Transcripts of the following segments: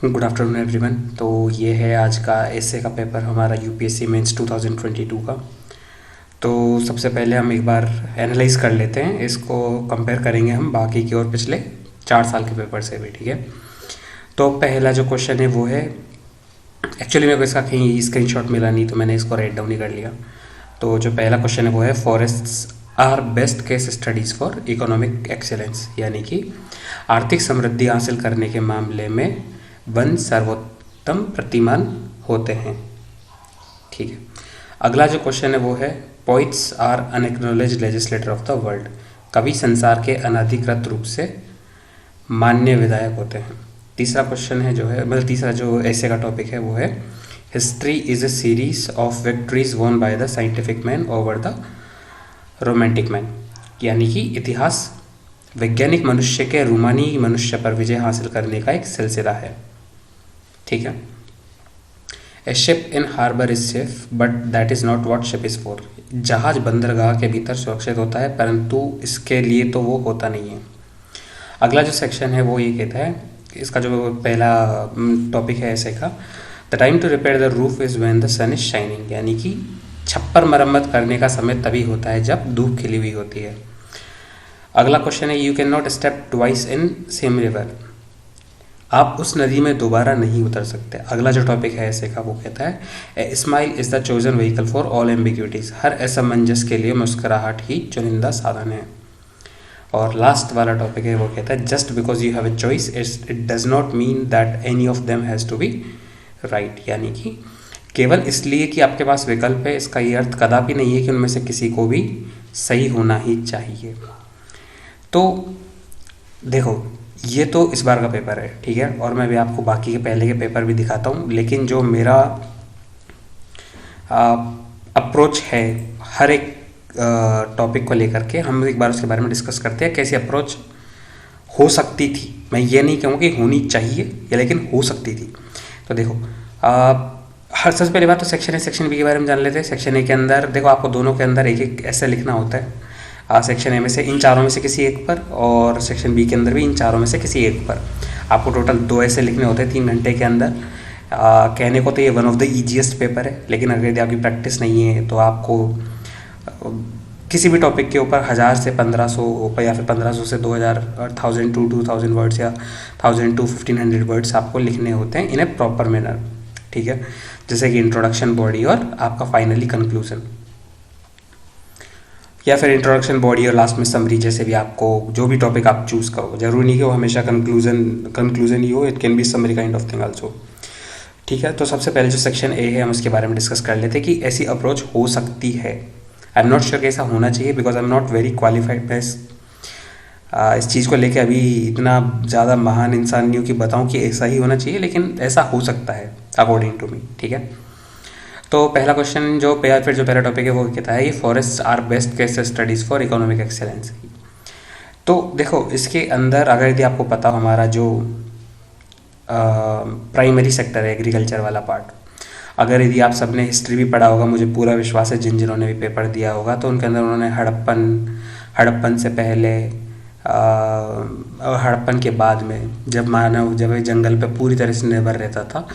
Good afternoon everyone. तो ये है आज का एसए का पेपर हमारा यूपीएससी मेंस 2022 का। तो सबसे पहले हम एक बार एनालाइज कर लेते हैं, इसको कंपेयर करेंगे हम बाकी की और पिछले 4 साल के पेपर से भी। ठीक है, तो पहला जो क्वेश्चन है वो है, एक्चुअली मेरे को इसका कहीं स्क्रीनशॉट मिला नहीं तो मैंने इसको राइट डाउन ही कर लिया। तो जो पहला क्वेश्चन है वो है, forests are best case studies for economic excellence, यानी कि आर्थिक समृद्धि हासिल करने के मामले में वन सर्वोत्तम प्रतिमान होते हैं। ठीक है, अगला जो क्वेश्चन है वो है, poets are unacknowledged legislator of the world, कवि संसार के अनधिकृत रूप से मान्य विधायक होते हैं। तीसरा क्वेश्चन है जो है, मतलब तीसरा जो ऐसे का टॉपिक है वो है, history is a series of victories won by the scientific man over the romantic man, यानी कि इतिहास वैज्ञानिक मनुष्य के रूमानी मनुष्य पर विजय हासिल करने का एक सिलसिला है। ठीक है, a ship in harbour is safe but that is not what ship is for, जहाज बंदरगाह के भीतर सुरक्षित होता है परंतु इसके लिए तो वो होता नहीं है। अगला जो सेक्शन है वो ये कहता है, इसका जो पहला टॉपिक है ऐसे का, the time to repair the roof is when the sun is shining, यानी कि छप्पर मरम्मत करने का समय तभी होता है जब धूप खिली हुई होती है। अगला क्वेश्चन है, you can not step twice in same river, आप उस नदी में दोबारा नहीं उतर सकते। अगला जो टॉपिक है ऐसे का वो कहता है, a smile is the chosen vehicle for all ambiguities, हर असमंजस के लिए मुस्कुराहट ही चुनिंदा साधन है। और लास्ट वाला टॉपिक है वो कहता है, just because you have a choice it does not mean that any of them has to be right, यानी कि केवल इसलिए कि आपके पास विकल्प है इसका ये अर्थ कदापि नहीं है कि उनमें से किसी को भी सही होना ही चाहिए। तो देखो, ये तो इस बार का पेपर है, ठीक है, और मैं भी आपको बाकी के पहले के पेपर भी दिखाता हूँ, लेकिन जो मेरा अप्रोच है हर एक टॉपिक को लेकर के, हम एक बार उसके बारे में डिस्कस करते हैं कैसी अप्रोच हो सकती थी। मैं ये नहीं कहूँ कि होनी चाहिए या, लेकिन हो सकती थी। तो देखो, हर सबसे पहली बात तो सेक्शन ए सेक्शन बी के बारे में जान लेते हैं। सेक्शन ए के अंदर देखो, आपको दोनों के अंदर एक एक ऐसे लिखना होता है, सेक्शन ए में से इन चारों में से किसी एक पर, और सेक्शन बी के अंदर भी इन चारों में से किसी एक पर। आपको टोटल 2 ऐसे लिखने होते हैं 3 घंटे के अंदर। कहने को तो ये one of the easiest paper है, लेकिन अगर यदि आपकी प्रैक्टिस नहीं है तो आपको किसी भी टॉपिक के ऊपर 1000 से 1500 या फिर 1500 से 2000 और 1000 to 2000 वर्ड्स या 1000 to 1500 वर्ड्स आपको लिखने होते हैं इन ए प्रॉपर मैनर। ठीक है, जैसे कि इंट्रोडक्शन, बॉडी और आपका फाइनली कंक्लूजन, या फिर इंट्रोडक्शन, बॉडी और लास्ट में समरी, जैसे भी आपको जो भी टॉपिक आप चूज़ करो, जरूरी नहीं कि वो हमेशा कंक्लूजन ही हो, it can be summary kind of thing also. ठीक है, तो सबसे पहले जो सेक्शन ए है हम उसके बारे में डिस्कस कर लेते हैं कि ऐसी अप्रोच हो सकती है। आई एम नॉट श्योर कि ऐसा होना चाहिए, because I am not very qualified. मैं इस चीज़ को लेके अभी इतना ज़्यादा महान इंसान नहीं हूँ कि बताऊँ कि ऐसा ही होना चाहिए, लेकिन ऐसा हो सकता है अकॉर्डिंग टू मी। ठीक है, तो पहला क्वेश्चन जो पहला टॉपिक है वो कहता है, ये forest are best case studies for economic excellence. तो देखो, इसके अंदर अगर यदि आपको पता हो, हमारा जो प्राइमरी सेक्टर है एग्रीकल्चर वाला पार्ट, अगर यदि आप सबने हिस्ट्री भी पढ़ा होगा, मुझे पूरा विश्वास है जिन जिन्होंने भी पेपर दिया होगा, तो उनके अंदर उन्होंने हड़प्पन से पहले, हड़प्पन के बाद में जब मानव जब जंगल पे पूरी तरह से निर्भर रहता था,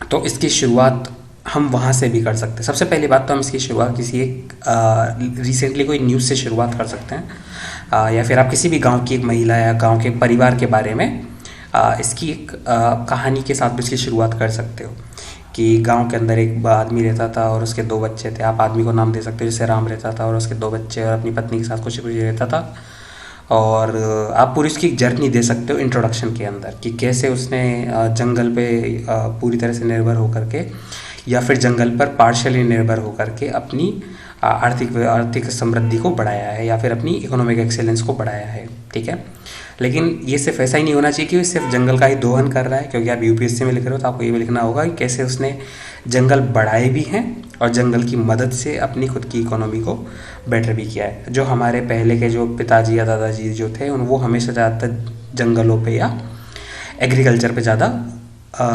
तो इसकी शुरुआत हम वहाँ से भी कर सकते हैं। सबसे पहली बात तो हम इसकी शुरुआत किसी एक रिसेंटली कोई न्यूज़ से शुरुआत कर सकते हैं, या फिर आप किसी भी गांव की एक महिला या गांव के परिवार के बारे में इसकी एक कहानी के साथ भी इसकी शुरुआत कर सकते हो कि गांव के अंदर एक आदमी रहता था और उसके 2 बच्चे थे। आप आदमी को नाम दे सकते हो, जैसे राम रहता था और उसके 2 बच्चे और अपनी पत्नी के साथ कुछ रहता था, और आप पूरी उसकी जर्नी दे सकते हो इंट्रोडक्शन के अंदर कि कैसे उसने जंगल पे पूरी तरह से निर्भर होकर के, या फिर जंगल पर पार्शियली निर्भर होकर के अपनी आर्थिक समृद्धि को बढ़ाया है, या फिर अपनी इकोनॉमिक एक्सेलेंस को बढ़ाया है। ठीक है, लेकिन ये सिर्फ ऐसा ही नहीं होना चाहिए कि वो सिर्फ जंगल का ही दोहन कर रहा है, क्योंकि आप यूपीएससी में लिख रहे हो तो आपको ये भी लिखना होगा कि कैसे उसने जंगल बढ़ाए भी हैं और जंगल की मदद से अपनी खुद की इकोनॉमी को बेटर भी किया है। जो हमारे पहले के जो पिताजी या दादाजी जो थे वो हमेशा ज़्यादातर जंगलों पे या एग्रीकल्चर पे ज़्यादा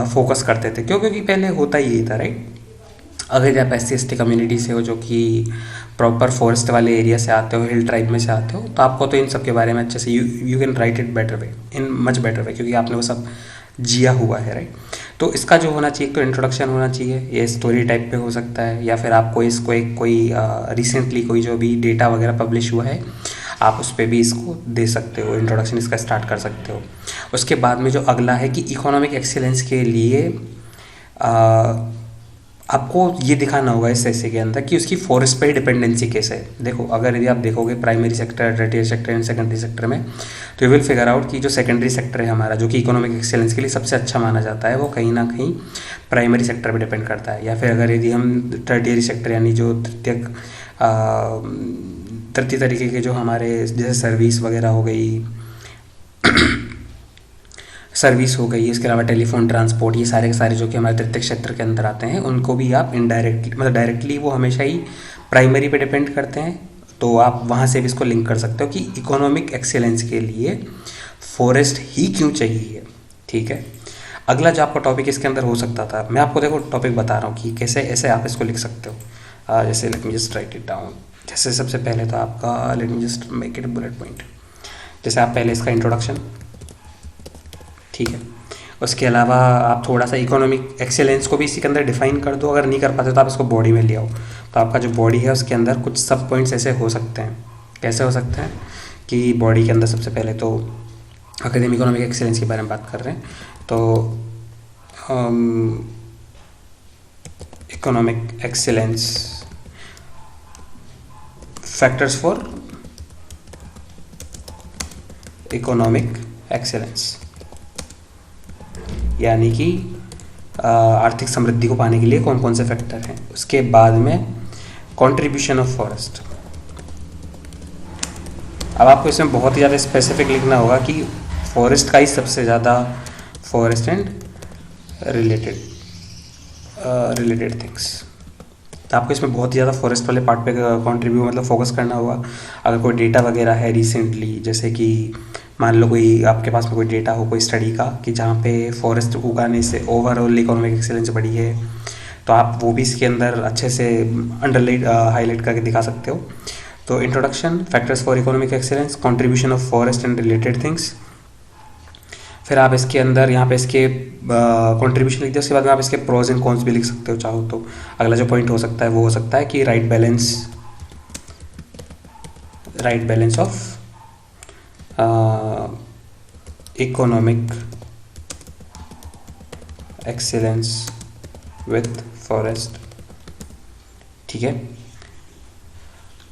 फोकस करते थे, क्योंकि पहले होता ही यही था, राइट। अगर आप SC/ST कम्युनिटी से हो, जो कि प्रॉपर फॉरेस्ट वाले एरिया से आते हो, हिल ट्राइब में से आते हो, तो आपको तो इन सब के बारे में अच्छे से you can write it better way, in much better way, क्योंकि आपने वो सब जिया हुआ है, राइट। तो इसका जो होना चाहिए, तो इंट्रोडक्शन होना चाहिए, ये स्टोरी टाइप पे हो सकता है, या फिर आपको इसको एक कोई रिसेंटली कोई जो भी डेटा वगैरह पब्लिश हुआ है आप उस पर भी इसको दे सकते हो, इंट्रोडक्शन इसका स्टार्ट कर सकते हो। उसके बाद में जो अगला है कि इकोनॉमिक एक्सीलेंस के लिए आपको ये दिखाना होगा इस ऐसे के अंदर कि उसकी फॉरेस्ट पे डिपेंडेंसी कैसे है। देखो, अगर यदि आप देखोगे primary sector, tertiary sector and secondary sector में, तो यू विल फिगर आउट कि जो सेकेंडरी सेक्टर है हमारा, जो कि इकोनॉमिक एक्सेलेंस के लिए सबसे अच्छा माना जाता है, वो कहीं ना कहीं प्राइमरी सेक्टर पे डिपेंड करता है। या फिर अगर यदि हम टर्टियरी सेक्टर यानी जो तृतीय तरीके के जो हमारे जैसे सर्विस वगैरह हो गई, सर्विस हो गई, इसके अलावा टेलीफोन, ट्रांसपोर्ट, ये सारे के सारे जो कि हमारे तृतीय क्षेत्र के अंदर आते हैं, उनको भी आप इनडायरेक्टली, मतलब डायरेक्टली वो हमेशा ही प्राइमरी पे डिपेंड करते हैं। तो आप वहाँ से भी इसको लिंक कर सकते हो कि इकोनॉमिक एक्सेलेंस के लिए फॉरेस्ट ही क्यों चाहिए, ठीक है। अगला जो आपका टॉपिक इसके अंदर हो सकता था, मैं आपको देखो टॉपिक बता रहा हूँ कि कैसे ऐसे आप इसको लिख सकते हो। जैसे let me just right it down. जैसे सबसे पहले तो आपका let me just make it bullet point. जैसे आप पहले इसका इंट्रोडक्शन, ठीक है। उसके अलावा आप थोड़ा सा इकोनॉमिक एक्सेलेंस को भी इसी के अंदर डिफाइन कर दो। अगर नहीं कर पाते तो आप इसको बॉडी में ले आओ। तो आपका जो बॉडी है उसके अंदर कुछ सब पॉइंट्स ऐसे हो सकते हैं। कैसे हो सकते हैं कि बॉडी के अंदर सबसे पहले तो अगर हम इकोनॉमिक एक्सेलेंस के बारे में बात कर रहे हैं तो economic excellence factors for economic excellence, यानी कि आर्थिक समृद्धि को पाने के लिए कौन कौन से फैक्टर हैं। उसके बाद में कंट्रीब्यूशन ऑफ फॉरेस्ट। अब आपको इसमें बहुत ही ज़्यादा स्पेसिफिक लिखना होगा कि फॉरेस्ट का ही सबसे ज़्यादा, फॉरेस्ट एंड रिलेटेड थिंग्स। तो आपको इसमें बहुत ही ज़्यादा फॉरेस्ट वाले पार्ट पे कंट्रीब्यूट मतलब फोकस करना होगा। अगर कोई डेटा वगैरह है रिसेंटली, जैसे कि मान लो कोई आपके पास में कोई डेटा हो कोई स्टडी का कि जहाँ पे फॉरेस्ट उगाने से ओवरऑल इकोनॉमिक एक्सेलेंस बढ़ी है, तो आप वो भी इसके अंदर अच्छे से अंडरलाइन हाईलाइट करके दिखा सकते हो। तो introduction, factors for economic excellence, contribution of forest and related things. फिर आप इसके अंदर यहाँ पे इसके कंट्रीब्यूशन लिख दिया। उसके बाद में आप इसके प्रोज एंड कॉन्स भी लिख सकते हो चाहो तो। अगला जो पॉइंट हो सकता है वो हो सकता है कि right balance of economic excellence with forest, ठीक है।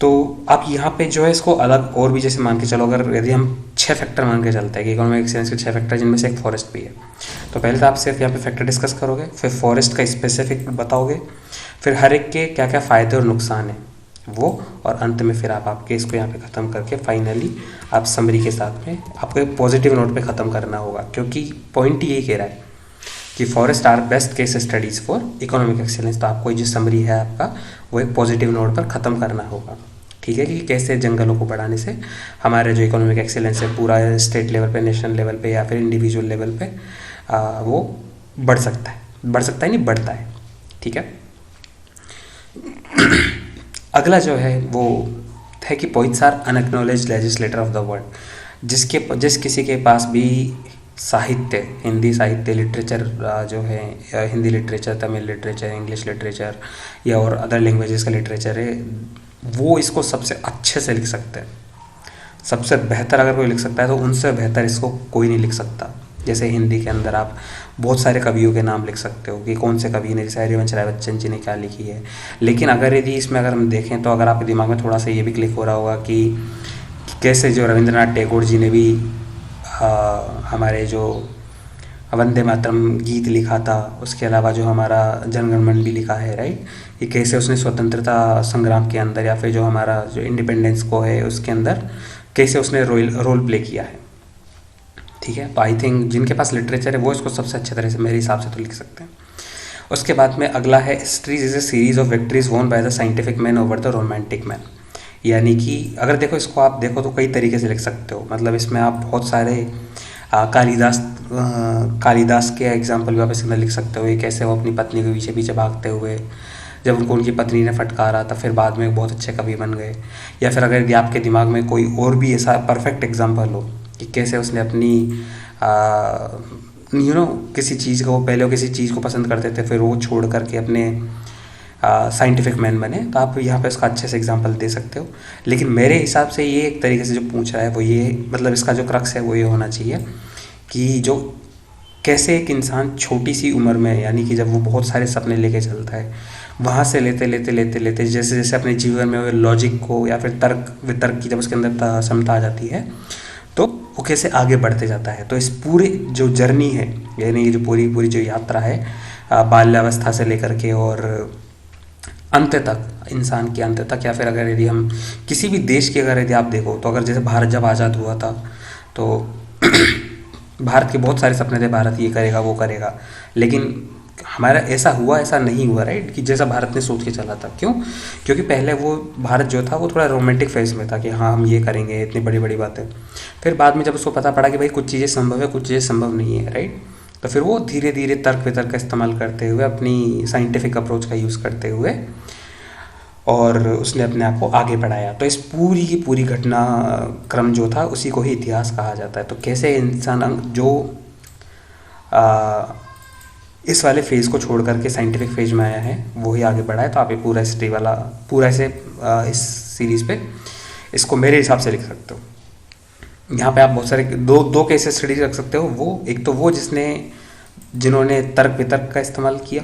तो आप यहाँ पे जो है इसको अलग और भी जैसे मान के चलो, अगर यदि हम 6 फैक्टर मान के चलते हैं कि इकोनॉमिक एक्सीलेंस के 6 फैक्टर जिनमें से एक फॉरेस्ट भी है, तो पहले तो आप सिर्फ यहाँ पे फैक्टर डिस्कस करोगे, फिर फॉरेस्ट का स्पेसिफिक बताओगे, फिर हर एक के क्या क्या फ़ायदे और नुकसान है वो, और अंत में फिर आप आपके इसको यहाँ पे ख़त्म करके फाइनली आप समरी के साथ में आपको एक पॉजिटिव नोट पे ख़त्म करना होगा। क्योंकि पॉइंट यही कह रहा है कि forest are best case studies for economic excellence. तो आपको जो समरी है आपका वो एक पॉजिटिव नोट पर ख़त्म करना होगा, ठीक है, कि कैसे जंगलों को बढ़ाने से हमारे जो इकोनॉमिक एक्सीलेंस है पूरा स्टेट लेवल पे, नेशनल लेवल पे या फिर इंडिविजुअल लेवल पे वो बढ़ सकता है नहीं बढ़ता है, ठीक है। अगला जो है वो है कि poets are unacknowledged legislator of the world. जिस किसी के पास भी साहित्य, हिंदी साहित्य, लिटरेचर जो है, Hindi literature, Tamil literature, English literature या और अदर लैंग्वेजेस का लिटरेचर है, वो इसको सबसे अच्छे से लिख सकते हैं। सबसे बेहतर अगर कोई लिख सकता है तो उनसे बेहतर इसको कोई नहीं लिख सकता। जैसे हिंदी के अंदर आप बहुत सारे कवियों के नाम लिख सकते हो कि कौन से कवि ने, जैसे हरिवंश राय बच्चन जी ने क्या लिखी है। लेकिन अगर यदि इसमें अगर हम देखें तो अगर आपके दिमाग में थोड़ा सा ये भी क्लिक हो रहा होगा कि कैसे जो रविंद्रनाथ टैगोर जी ने भी हमारे जो वंदे मातरम गीत लिखा था, उसके अलावा जो हमारा जनगण मन भी लिखा है, राइट, कि कैसे उसने स्वतंत्रता संग्राम के अंदर या फिर जो हमारा जो इंडिपेंडेंस को है उसके अंदर कैसे उसने रोल प्ले किया है, ठीक है। तो आई थिंक जिनके पास लिटरेचर है वो इसको सबसे अच्छे तरह से मेरे हिसाब से तो लिख सकते हैं। उसके बाद में अगला है histories is a series of victories won by the scientific man over the romantic man. यानी कि अगर देखो इसको आप देखो तो कई तरीके से लिख सकते हो। मतलब इसमें आप बहुत सारे कालिदास के एग्जाम्पल भी आप इसके अंदर लिख सकते हो। ये कैसे वो अपनी पत्नी के पीछे पीछे भागते हुए जब उनको उनकी पत्नी ने फटकारा था फिर बाद में एक बहुत अच्छे कवि बन गए। या फिर अगर आपके दिमाग में कोई और भी ऐसा परफेक्ट एग्जाम्पल हो कि कैसे उसने अपनी किसी चीज़ को पहले वो किसी चीज़ को पसंद करते थे, फिर वो छोड़ करके अपने साइंटिफिक मैन बने। तो आप यहाँ पे उसका अच्छे से एग्जांपल दे सकते हो। लेकिन मेरे हिसाब से ये एक तरीके से जो पूछ रहा है वो ये, मतलब इसका जो क्रक्स है वो ये होना चाहिए कि जो कैसे एक इंसान छोटी सी उम्र में, यानी कि जब वो बहुत सारे सपने लेके चलता है, वहाँ से लेते लेते लेते लेते जैसे जैसे अपने जीवन में वो लॉजिक को या फिर तर्क वितर्क की जब उसके अंदर क्षमता आ जाती है, तो वो कैसे आगे बढ़ते जाता है। तो इस पूरी जो जर्नी है, यानी ये जो पूरी पूरी जो यात्रा है बाल्यावस्था से लेकर के और अंत तक, इंसान के अंत तक, या फिर अगर यदि हम किसी भी देश की अगर यदि आप देखो, तो अगर जैसे भारत जब आज़ाद हुआ था तो भारत के बहुत सारे सपने थे, भारत ये करेगा वो करेगा, लेकिन हमारा ऐसा हुआ ऐसा नहीं हुआ, राइट, कि जैसा भारत ने सोच के चला था। क्यों? क्योंकि पहले वो भारत जो था वो थोड़ा रोमांटिक फेज में था कि हाँ हम ये करेंगे, इतनी बड़ी बड़ी बातें। फिर बाद में जब उसको पता पड़ा कि भाई कुछ चीज़ें संभव है, कुछ चीज़ें संभव नहीं है, राइट, तो फिर वो धीरे धीरे तर्क वितर्क का इस्तेमाल करते हुए, अपनी साइंटिफिक अप्रोच का यूज़ करते हुए, और उसने अपने आप को आगे बढ़ाया। तो इस पूरी की पूरी घटना क्रम जो था उसी को ही इतिहास कहा जाता है। तो कैसे इंसान जो इस वाले फेज़ को छोड़ करके साइंटिफिक फेज में आया है वो ही आगे बढ़ा है। तो आप ये पूरा हिस्ट्री वाला पूरा ऐसे इस सीरीज़ पे इसको मेरे हिसाब से लिख सकते हो। यहाँ पे आप बहुत सारे दो केसेस स्टडीज रख सकते हो। वो एक तो वो जिन्होंने तर्क वितर्क का इस्तेमाल किया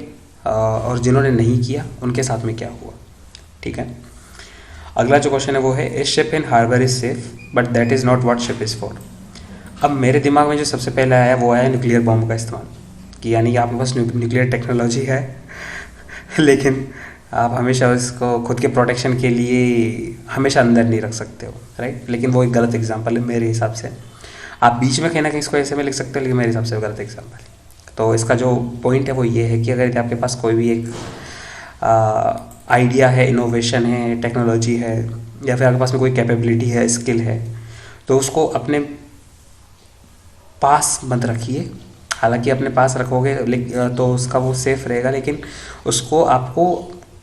और जिन्होंने नहीं किया उनके साथ में क्या हुआ। ठीक है, अगला जो क्वेश्चन है वो है, a ship in harbour is safe but that is not what ship is for. अब मेरे दिमाग में जो सबसे पहले आया वो आया न्यूक्लियर बॉम्ब का इस्तेमाल, कि यानी कि आपके पास न्यूक्लियर टेक्नोलॉजी है लेकिन आप हमेशा उसको खुद के प्रोटेक्शन के लिए हमेशा अंदर नहीं रख सकते हो, राइट। लेकिन वो एक गलत एग्जांपल है मेरे हिसाब से। आप बीच में कहीं ना कहीं इसको ऐसे में लिख सकते हो, लेकिन मेरे हिसाब से वो गलत एग्जांपल है। तो इसका जो पॉइंट है वो ये है कि अगर आपके पास कोई भी एक आइडिया है, इनोवेशन है, टेक्नोलॉजी है, या फिर आपके पास में कोई कैपेबिलिटी है, स्किल है, तो उसको अपने पास मत रखिए। हालांकि अपने पास रखोगे तो उसका वो सेफ रहेगा, लेकिन उसको आपको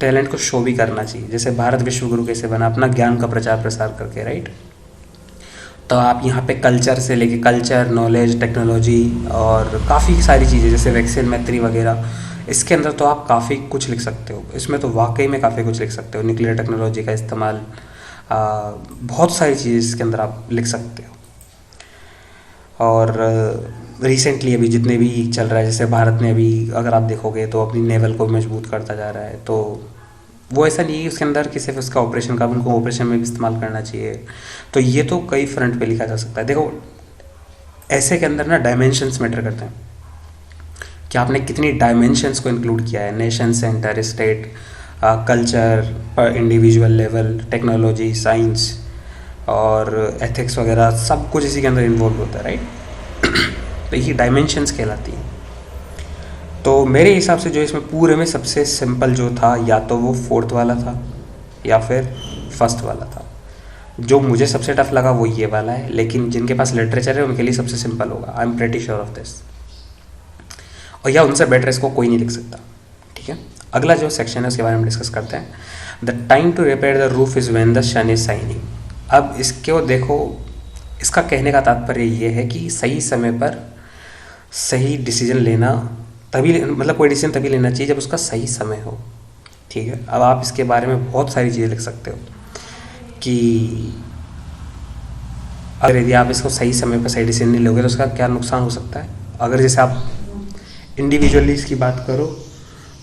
टैलेंट को शो भी करना चाहिए। जैसे भारत विश्व गुरु कैसे बना, अपना ज्ञान का प्रचार प्रसार करके, राइट। तो आप यहाँ पे कल्चर से लेके कल्चर, नॉलेज, टेक्नोलॉजी और काफ़ी सारी चीज़ें जैसे वैक्सीन मैत्री वगैरह, इसके अंदर तो आप काफ़ी कुछ लिख सकते हो। इसमें तो वाकई में काफ़ी कुछ लिख सकते हो। न्यूक्लियर टेक्नोलॉजी का इस्तेमाल, बहुत सारी चीज़ें इसके अंदर आप लिख सकते हो। और रिसेंटली अभी जितने भी चल रहा है, जैसे भारत ने अभी अगर आप देखोगे तो अपनी नेवल को मजबूत करता जा रहा है। तो वो ऐसा नहीं है उसके अंदर कि सिर्फ उसका ऑपरेशन का, उनको ऑपरेशन में भी इस्तेमाल करना चाहिए। तो ये तो कई फ्रंट पे लिखा जा सकता है। देखो, ऐसे के अंदर ना डायमेंशंस मैटर करते हैं कि आपने कितनी डायमेंशंस को इंक्लूड किया है। Nation, centre, state, culture, individual level, technology, science और एथिक्स वगैरह, सब कुछ इसी के अंदर इन्वॉल्व होता है, राइट। तो ये डायमेंशंस कहलाती हैं। तो मेरे हिसाब से जो इसमें पूरे में सबसे सिंपल जो था, या तो वो फोर्थ वाला था या फिर फर्स्ट वाला था। जो मुझे सबसे टफ लगा वो ये वाला है, लेकिन जिनके पास लिटरेचर है उनके लिए सबसे सिंपल होगा। I am pretty sure of this. और या उनसे बेटर इसको कोई नहीं लिख सकता। ठीक है, अगला जो सेक्शन है उसके बारे में डिस्कस करते हैं। The time to repair the roof is when the sun is shining. अब इसको देखो, इसका कहने का तात्पर्य ये है कि सही समय पर सही डिसीजन लेना तभी, मतलब कोई डिसीजन तभी लेना चाहिए जब उसका सही समय हो। ठीक है, अब आप इसके बारे में बहुत सारी चीज़ें लिख सकते हो कि अगर यदि आप इसको सही समय पर सही डिसीजन नहीं लोगे तो उसका क्या नुकसान हो सकता है। अगर जैसे आप इंडिविजुअली इसकी बात करो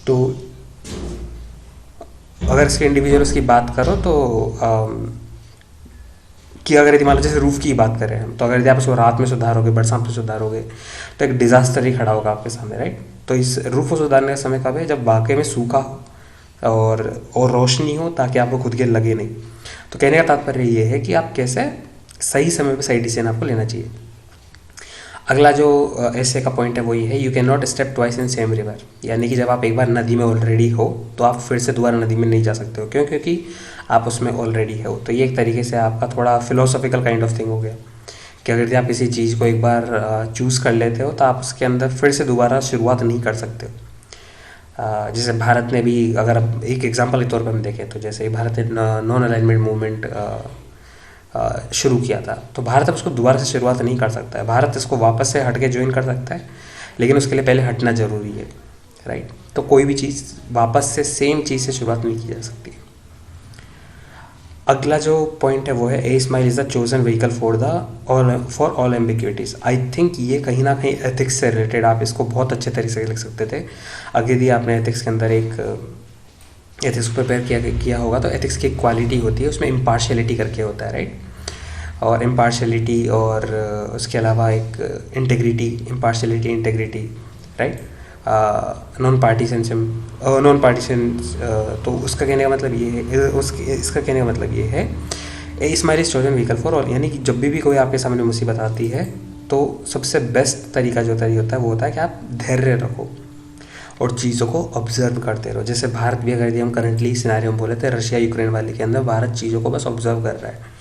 तो, अगर इसके इंडिविजुअल्स की बात करो तो कि अगर यदि मान लो जैसे रूफ़ की बात करें हम, तो अगर यदि आप उसको रात में सुधारोगे, बरसात में सुधारोगे, तो एक डिज़ास्टर ही खड़ा होगा आपके सामने, राइट। तो इस रूफ़ को सुधारने का समय कब है? जब वाकई में सूखा हो और रोशनी हो, ताकि आपको खुद के लगे नहीं। तो कहने का तात्पर्य ये है कि आप कैसे सही समय पर सही डिसीजन आपको लेना चाहिए। अगला जो ऐसे का पॉइंट है वो ये है, you can not step twice in same river. यानी कि जब आप एक बार नदी में ऑलरेडी हो तो आप फिर से दोबारा नदी में नहीं जा सकते हो। क्यों? क्योंकि आप उसमें ऑलरेडी हो। तो ये एक तरीके से आपका थोड़ा फिलोसॉफिकल काइंड ऑफ थिंग हो गया कि अगर आप किसी चीज़ को एक बार चूज़ कर लेते हो तो आप उसके अंदर फिर से दोबारा शुरुआत नहीं कर सकते हो। जैसे भारत ने भी, अगर अब एक एग्जांपल के तौर पर हम देखें तो जैसे भारत ने नॉन अलाइनमेंट मूवमेंट शुरू किया था, तो भारत अब उसको दोबारा से शुरुआत नहीं कर सकता है। भारत इसको वापस से हट के ज्वाइन कर सकता है, लेकिन उसके लिए पहले हटना ज़रूरी है, राइट। तो कोई भी चीज़ वापस से सेम चीज़ से शुरुआत नहीं की जा सकती। अगला जो पॉइंट है वो है a smile is the chosen vehicle for all ambiguities. I think ये कहीं ना कहीं एथिक्स से रिलेटेड, आप इसको बहुत अच्छे तरीके से लिख सकते थे अगर यदि आपने एथिक्स के अंदर एक एथिक्स को प्रिपेयर किया होगा। तो एथिक्स की एक क्वालिटी होती है, उसमें इम्पार्शियलिटी करके होता है, राइट। और इम्पार्शियलिटी और उसके अलावा एक integrity, impartiality integrity, right. Non partition. तो उसका कहने का मतलब ये है, इसका कहने का मतलब ये है a smile is chosen vehicle for all, यानी कि जब भी कोई आपके सामने मुसीबत आती है तो सबसे बेस्ट तरीका जो होता है वो होता है कि आप धैर्य रखो और चीज़ों को ऑब्जर्व करते रहो। जैसे भारत भी अगर यदि हम करंटली सिनेरियो में बोले थे रशिया यूक्रेन वाले के अंदर, भारत चीज़ों को बस ऑब्जर्व कर रहा है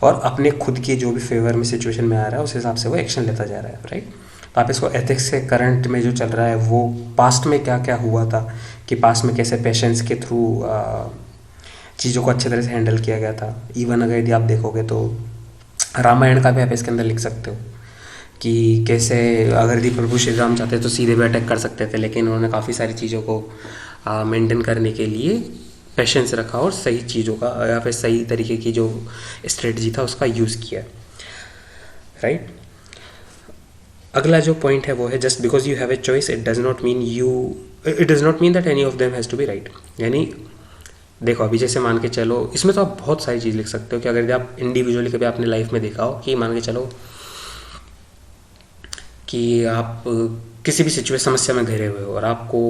और अपने खुद के जो भी फेवर में सिचुएशन में आ रहा है उस हिसाब से वो एक्शन लेता जा रहा है, राइट। तो आप इसको एथिक्स के करंट में जो चल रहा है वो पास्ट में क्या क्या हुआ था, कि पास्ट में कैसे पेशेंस के थ्रू चीज़ों को अच्छे तरह से हैंडल किया गया था। इवन अगर यदि आप देखोगे तो रामायण का भी आप इसके अंदर लिख सकते हो कि कैसे अगर यदि प्रभु श्री राम चाहते तो सीधे भी अटैक कर सकते थे, लेकिन उन्होंने काफ़ी सारी चीज़ों को मेंटेन करने के लिए पेशेंस रखा और सही चीज़ों का या फिर सही तरीके की जो स्ट्रेटजी था उसका यूज़ किया, राइट। अगला जो पॉइंट है वो है just because you have a choice it does not mean that any of them has to be right. यानी देखो अभी जैसे मान के चलो, इसमें तो आप बहुत सारी चीज़ लिख सकते हो कि अगर आप इंडिविजुअली कभी अपने लाइफ में देखा हो कि मान के चलो कि आप किसी भी सिचुएशन समस्या में घिरे हुए हो और आपको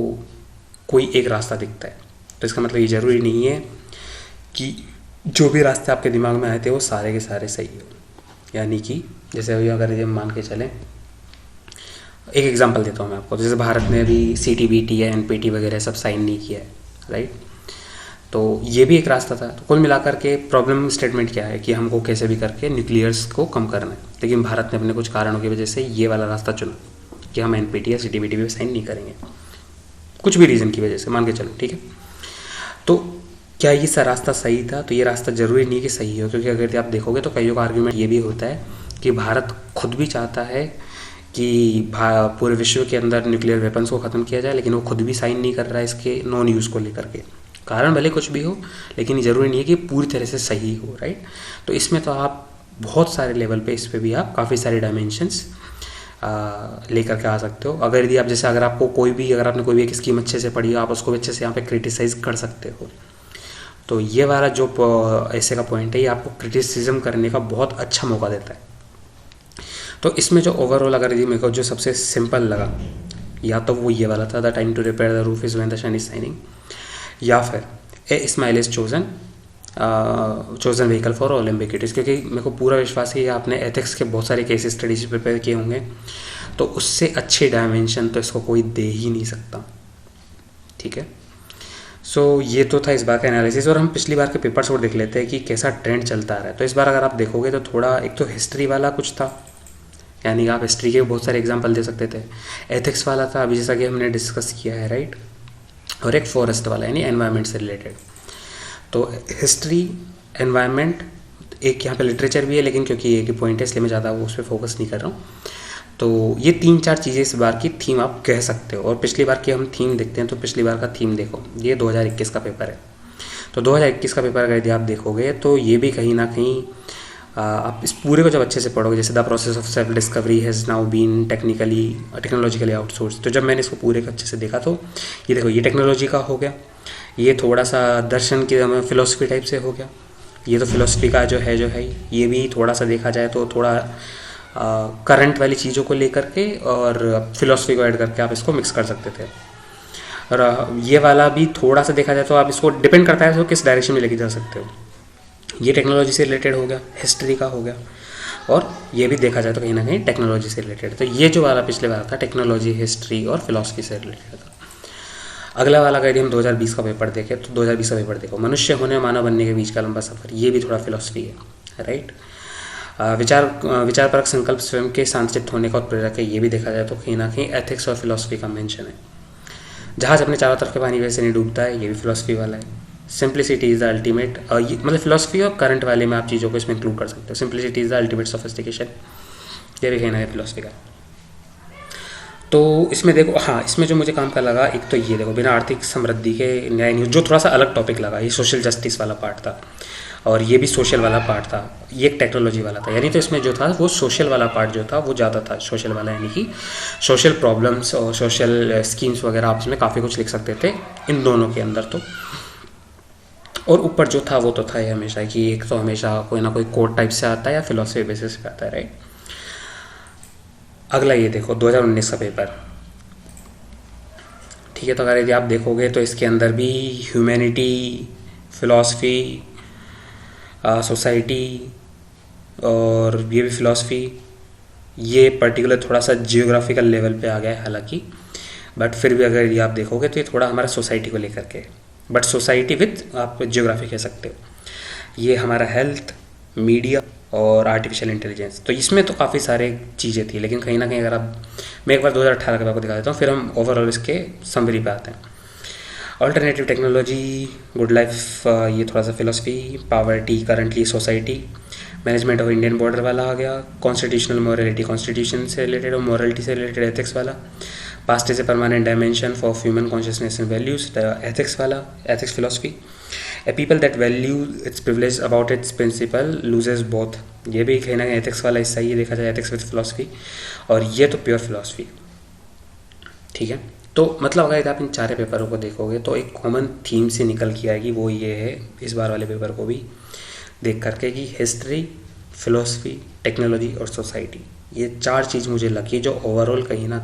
कोई एक रास्ता दिखता है, तो इसका मतलब ये ज़रूरी नहीं है कि जो भी रास्ते आपके दिमाग में आए थे वो सारे के सारे सही हो। यानी कि जैसे अभी अगर हम मान के चलें, एक एग्जांपल देता हूँ मैं आपको। जैसे भारत ने अभी CTBT या NPT वगैरह सब साइन नहीं किया है, राइट। तो ये भी एक रास्ता था। तो कुल मिलाकर के प्रॉब्लम स्टेटमेंट क्या है कि हमको कैसे भी करके न्यूक्लियर्स को कम करना है, लेकिन भारत ने अपने कुछ कारणों की वजह से ये वाला रास्ता चुना कि हम NPT या CTBT पे साइन नहीं करेंगे, कुछ भी रीज़न की वजह से मान के चलो, ठीक है। तो क्या ये सा रास्ता सही था? तो ये रास्ता ज़रूरी नहीं कि सही हो, क्योंकि अगर आप देखोगे तो कईयों का आर्ग्यूमेंट ये भी होता है कि भारत खुद भी चाहता है कि पूरे विश्व के अंदर न्यूक्लियर वेपन्स को ख़त्म किया जाए, लेकिन वो खुद भी साइन नहीं कर रहा है इसके नॉन यूज़ को लेकर के। कारण भले कुछ भी हो, लेकिन ज़रूरी नहीं है कि पूरी तरह से सही हो, राइट। तो इसमें तो आप बहुत सारे लेवल पे इस पर भी आप काफ़ी सारे डायमेंशंस लेकर के आ सकते हो। अगर यदि आप जैसे अगर आपको अगर आपने कोई भी एक स्कीम अच्छे से पढ़ी, आप उसको अच्छे से यहाँ पे क्रिटिसाइज़ कर सकते हो। तो ये वाला जो ऐसे का पॉइंट है, ये आपको क्रिटिसिज्म करने का बहुत अच्छा मौका देता है। तो इसमें जो ओवरऑल अगर यदि मेरे को जो सबसे सिंपल लगा, या तो वो ये वाला था the time to repair the roof is when the sun is shining, या फिर a smile is chosen vehicle for all ambiguities. क्योंकि मेरे को पूरा विश्वास है कि आपने एथिक्स के बहुत सारे केस स्टडीज प्रिपेयर किए होंगे, तो उससे अच्छे डायमेंशन तो इसको कोई दे ही नहीं सकता, ठीक है। सो ये तो था इस बार का एनालिसिस, और हम पिछली बार के पेपर्स और देख लेते हैं कि कैसा ट्रेंड चलता आ रहा है। तो इस बार अगर आप देखोगे तो थोड़ा एक तो हिस्ट्री वाला कुछ था, यानी आप हिस्ट्री के बहुत सारे एग्जाम्पल दे सकते थे। एथिक्स वाला था अभी जैसा कि हमने डिस्कस किया है, राइट। और एक फॉरेस्ट वाला यानी एनवायरनमेंट से रिलेटेड। तो हिस्ट्री, एनवायरनमेंट, एक यहाँ पे लिटरेचर भी है, लेकिन क्योंकि एक ही पॉइंट है इसलिए मैं ज़्यादा उस पर फोकस नहीं कर रहा हूँ। तो ये 3-4 चीज़ें इस बार की थीम आप कह सकते हो। और पिछली बार की हम थीम देखते हैं, तो पिछली बार का थीम देखो, ये 2021 का पेपर है। तो 2021 का पेपर अगर यदि आप देखोगे तो ये भी कहीं ना कहीं आप इस पूरे को जब अच्छे से पढ़ोगे, जैसे the process of self discovery has now been technologically outsource. तो जब मैंने इसको पूरे को अच्छे से देखा तो ये देखो, ये टेक्नोलॉजी का हो गया, ये थोड़ा सा दर्शन की फिलोसफी टाइप से हो गया, ये तो फिलोसफी का जो है ये भी थोड़ा सा देखा जाए तो थोड़ा करंट वाली चीज़ों को लेकर के और फिलोसफी को ऐड करके आप इसको मिक्स कर सकते थे। और ये वाला भी थोड़ा सा देखा जाए तो आप इसको डिपेंड करता है तो किस डायरेक्शन में लेके जा सकते हो। ये टेक्नोलॉजी से रिलेटेड हो गया, हिस्ट्री का हो गया, और ये भी देखा जाए तो कहीं ना कहीं टेक्नोलॉजी से रिलेटेड। तो ये जो वाला पिछले वाला था टेक्नोलॉजी, हिस्ट्री और फिलोसफी से रिलेटेड था। अगला वाला अगर हम 2020 का पेपर देखें तो 2020 का पेपर देखो, मनुष्य होने और मानव बनने के बीच का लंबा सफ़र। ये भी थोड़ा फिलोसफी है, राइट। विचारपरक संकल्प स्वयं के सांचित होने का उत्प्रेरक है। ये भी देखा जाए तो कहीं ना कहीं एथिक्स और फिलोसफी का मेंशन है। जहाज अपने चारों तरफ के पानी वैसे नहीं डूबता है, ये भी फिलोसफी वाला है। सिंप्लिसिटी इज़ द अल्टीमेट, मतलब फिलोसफी और करंट वाले में आप चीज़ों को इसमें इंक्लूड कर सकते हो। Simplicity is the ultimate sophistication, ये भी कहना है फिलोसफी का। तो इसमें देखो, हाँ, इसमें जो मुझे काम का लगा, एक तो ये देखो, बिना आर्थिक समृद्धि के न्याय नहीं, जो थोड़ा सा अलग टॉपिक लगा, ये सोशल जस्टिस वाला पार्ट था, और ये भी सोशल वाला पार्ट था, ये एक टेक्नोलॉजी वाला था। यानी तो इसमें जो था वो सोशल वाला पार्ट जो था वो ज़्यादा था, सोशल वाला, यानी कि सोशल प्रॉब्लम्स और सोशल स्कीम्स वगैरह आप इसमें काफ़ी कुछ लिख सकते थे इन दोनों के अंदर। तो और ऊपर जो था वो तो था ही हमेशा कि एक तो हमेशा कोई ना कोई कोड टाइप से आता है या फिलोसफी बेसिस पे आता है, राइट। अगला ये देखो 2019 का पेपर, ठीक है। तो अगर यदि आप देखोगे तो इसके अंदर भी ह्यूमैनिटी, फिलॉसफी, सोसाइटी और ये भी फिलॉसफी, ये पर्टिकुलर थोड़ा सा जियोग्राफिकल लेवल पे आ गया है हालांकि, बट फिर भी अगर ये आप देखोगे तो ये थोड़ा हमारा सोसाइटी को लेकर के, बट सोसाइटी विद आप जियोग्राफी कह सकते हो। ये हमारा हेल्थ, मीडिया और आर्टिफिशियल इंटेलिजेंस, तो इसमें तो काफ़ी सारे चीज़ें थी, लेकिन कहीं ना कहीं अगर आप, मैं एक बार 2018 का आपको दिखा देता हूँ, फिर हम ओवरऑल इसके समरी पे आते हैं। ऑल्टरनेटिव टेक्नोलॉजी, गुड लाइफ, ये थोड़ा सा philosophy, poverty currently society, management of Indian border वाला आ गया, कॉन्स्टिट्यूशनल मोरालिटी, कॉन्स्टिट्यूशन से रिलेटेड और मोरालिटी से रिलेटेड, एथिक्स वाला, past is a permanent dimension for human consciousness and values, ethics वाला, ethics philosophy, a people that value its privilege about its principle loses both, ये भी कहीं ना कहीं एथिक्स वाला हिस्सा ही है, देखा जाए एथिक्स विद फिलोसफी, और ये तो प्योर फिलोसफी, ठीक है। तो मतलब अगर आप इन चारे पेपरों को देखोगे तो एक कॉमन थीम से निकल के आएगी, वो ये है इस बार वाले पेपर को भी देख करके कि हिस्ट्री, फिलोसफी, टेक्नोलॉजी और सोसाइटी, ये चार चीज़ मुझे लगी जो ओवरऑल कहीं ना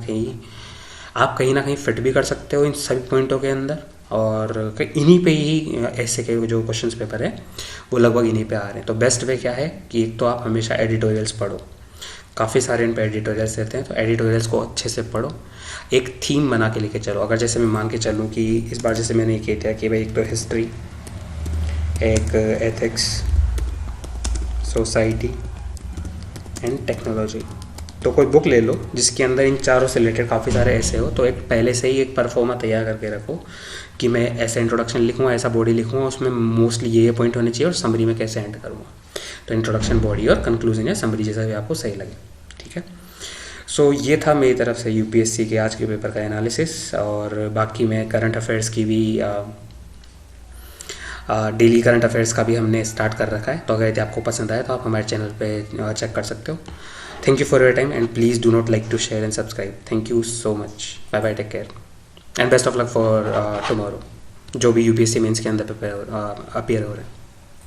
कहीं फिट भी कर सकते हो इन सभी पॉइंटों के अंदर, और इन्हीं पे ही ऐसे के जो क्वेश्चंस पेपर है वो लगभग इन्हीं पे आ रहे हैं। तो बेस्ट वे क्या है कि एक तो आप हमेशा एडिटोरियल्स पढ़ो, काफ़ी सारे इन पे एडिटोरियल्स रहते हैं, तो एडिटोरियल्स को अच्छे से पढ़ो, एक थीम बना के लेके चलो। अगर जैसे मैं मान के चलूँ कि इस बार जैसे मैंने ये किया था कि भाई एक तो हिस्ट्री, एक एथिक्स, सोसाइटी एंड टेक्नोलॉजी, तो कोई बुक ले लो जिसके अंदर इन चारों से रिलेटेड काफ़ी सारे ऐसे हो, तो एक पहले से ही एक परफॉर्मा तैयार करके रखो कि मैं ऐसा इंट्रोडक्शन लिखूँगा, ऐसा बॉडी लिखूँगा, उसमें मोस्टली ये पॉइंट होने चाहिए और समरी में कैसे एंड करूँगा। तो इंट्रोडक्शन, बॉडी और कंक्लूजन या समरी, जैसा भी आपको सही लगे, ठीक है। सो ये था मेरी तरफ से यूपीएससी के आज के पेपर का एनालिसिस, और बाकी मैं करंट अफेयर्स की भी डेली करंट अफेयर्स का भी हमने स्टार्ट कर रखा है, तो अगर यदि आपको पसंद आए तो आप हमारे चैनल पे चेक कर सकते हो। Thank you for your time and please do not like to share and subscribe. Thank you so much, bye bye, take care and best of luck for tomorrow, जो भी यूपीएससी मेंस के अंदर appear हो रहे हैं।